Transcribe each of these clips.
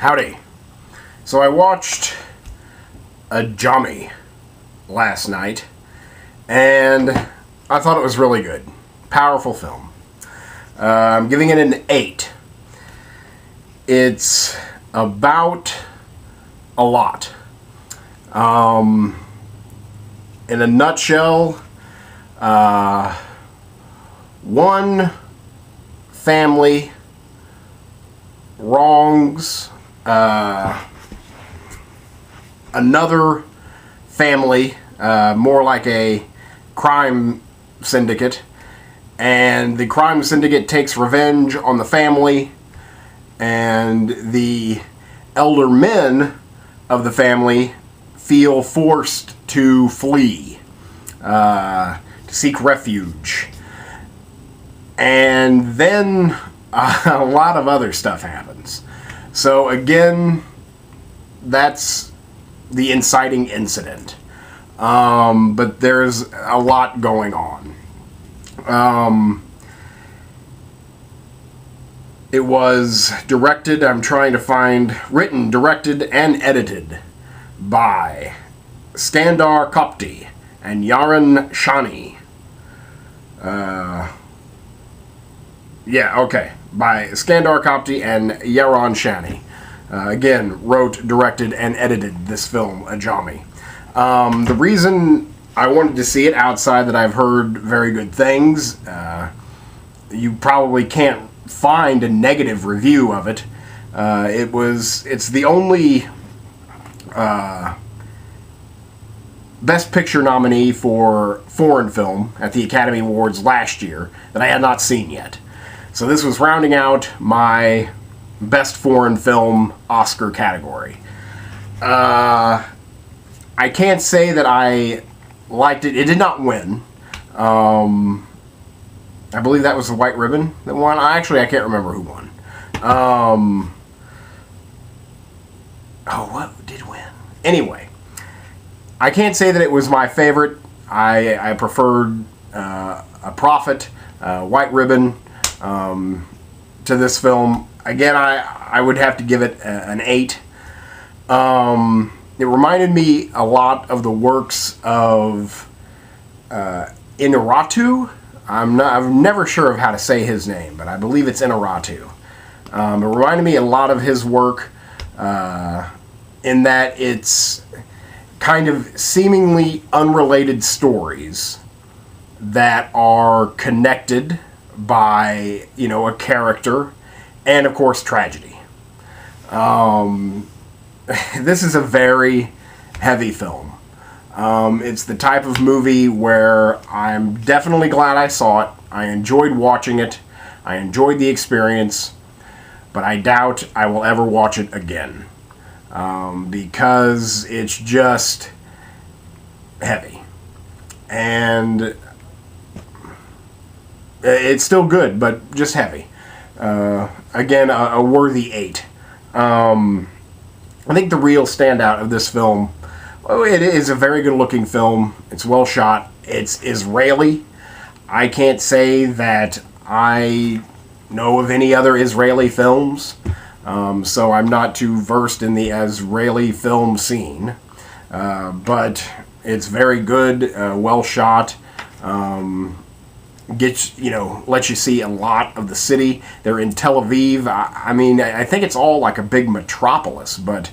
Howdy. So I watched Ajami last night, and I thought it was really good. Powerful film. I'm giving it an 8. It's about a lot. In a nutshell, one family wrongs another family, more like a crime syndicate, and the crime syndicate takes revenge on the family, and the elder men of the family feel forced to flee, to seek refuge. And then a lot of other stuff happens. So again, that's the inciting incident. But there's a lot going on. It was directed, written, directed, and edited by Skandar Kopti and Yaron Shani. By Skandar Kopti and Yaron Shani. Again, wrote, directed, and edited this film, Ajami. The reason I wanted to see it, outside that I've heard very good things, you probably can't find a negative review of it. It's the only Best Picture nominee for foreign film at the Academy Awards last year that I had not seen yet. So this was rounding out my Best Foreign Film Oscar category. I can't say that I liked it. It did not win. I believe that was the White Ribbon that won. I can't remember who won. What did win? Anyway, I can't say that it was my favorite. I preferred A Prophet, White Ribbon, to this film. Again, I would have to give it an 8. It reminded me a lot of the works of Inarritu. I'm never sure of how to say his name, but I believe it's Inarritu. It reminded me a lot of his work in that it's kind of seemingly unrelated stories that are connected by, a character and, of course, tragedy. This is a very heavy film. It's the type of movie where I'm definitely glad I saw it. I enjoyed watching it. I enjoyed the experience. But I doubt I will ever watch it again. Because it's just heavy. And it's still good, but just heavy. Again, a worthy 8. I think the real standout of this film, it is a very good looking film. It's well shot. It's Israeli. I can't say that I know of any other Israeli films, so I'm not too versed in the Israeli film scene. But it's very good, well shot. Lets you see a lot of the city. They're in Tel Aviv. I think it's all like a big metropolis, but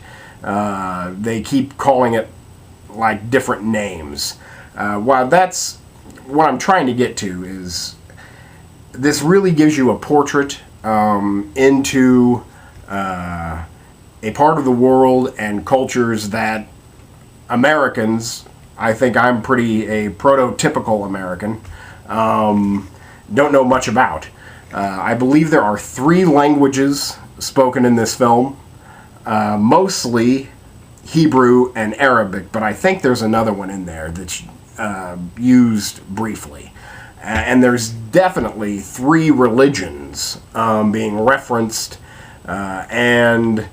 they keep calling it like different names. That's what I'm trying to get to, is this really gives you a portrait into a part of the world and cultures that Americans, I think I'm pretty a prototypical American, don't know much about. I believe there are 3 languages spoken in this film, mostly Hebrew and Arabic, but I think there's another one in there that's used briefly. And there's definitely 3 religions being referenced and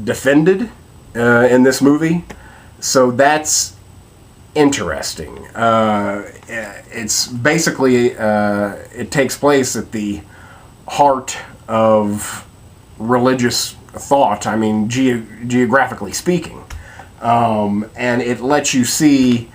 defended in this movie. So that's interesting. It's basically, it takes place at the heart of religious thought. I mean, geographically speaking, and it lets you see.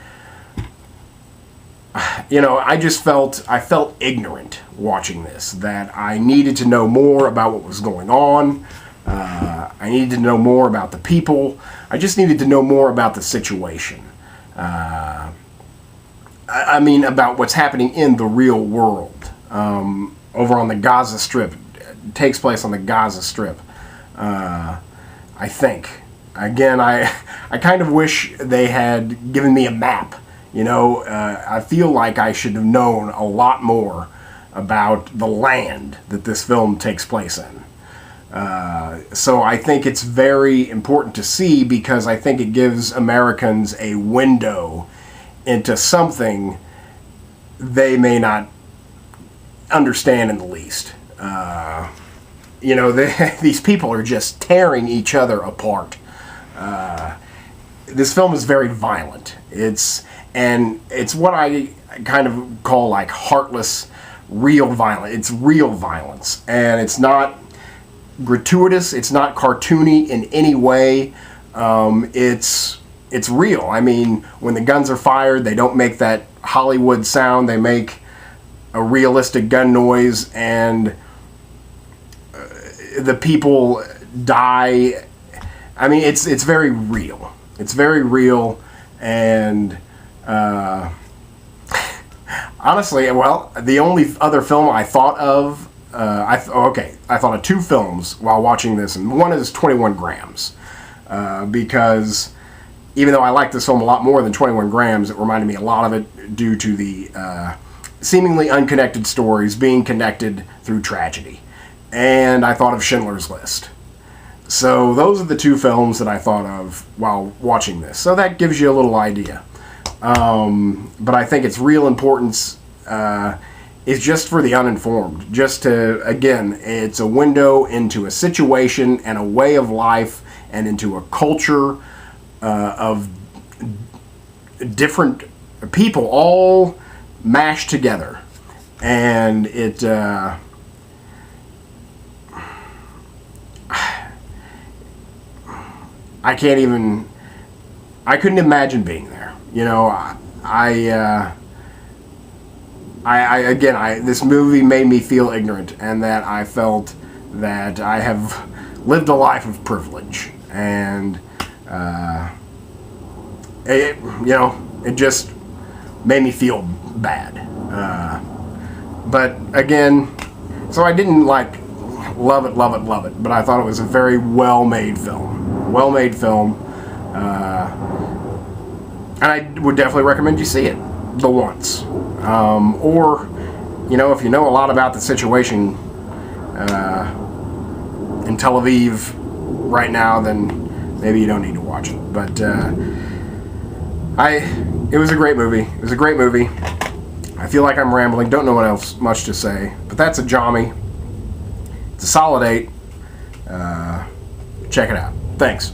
You know, I felt ignorant watching this. That I needed to know more about what was going on. I needed to know more about the people. I just needed to know more about the situation. I mean, about what's happening in the real world. Over on the Gaza Strip. It takes place on the Gaza Strip. I think. Again, I kind of wish they had given me a map. You know, I feel like I should have known a lot more about the land that this film takes place in. So I think it's very important to see, because I think it gives Americans a window into something they may not understand in the least. You know, these people are just tearing each other apart. This film is very violent. It's what I kind of call like heartless, real violence. It's real violence, and it's not gratuitous. It's not cartoony in any way. It's real. I mean, when the guns are fired, they don't make that Hollywood sound. They make a realistic gun noise, and the people die. I mean, it's very real. It's very real, and honestly, well, the only other film I thought of, I thought of two films while watching this, and one is 21 Grams, because even though I like this film a lot more than 21 Grams, it reminded me a lot of it due to the seemingly unconnected stories being connected through tragedy. And I thought of Schindler's List. So those are the two films that I thought of while watching this. So that gives you a little idea. But I think its real importance is just for the uninformed. Just to, again, it's a window into a situation and a way of life and into a culture of different people all mashed together. And it... I couldn't imagine being there. You know, this movie made me feel ignorant, and that I felt that I have lived a life of privilege, and it just made me feel bad. But again, so I didn't love it, but I thought it was a very well-made film. Well-made film. And I would definitely recommend you see it the once. Or, you know, if you know a lot about the situation in Tel Aviv right now, then maybe you don't need to watch it. But it was a great movie. It was a great movie. I feel like I'm rambling. Don't know what else much to say. But that's Ajami. It's a solid 8. Check it out. Thanks.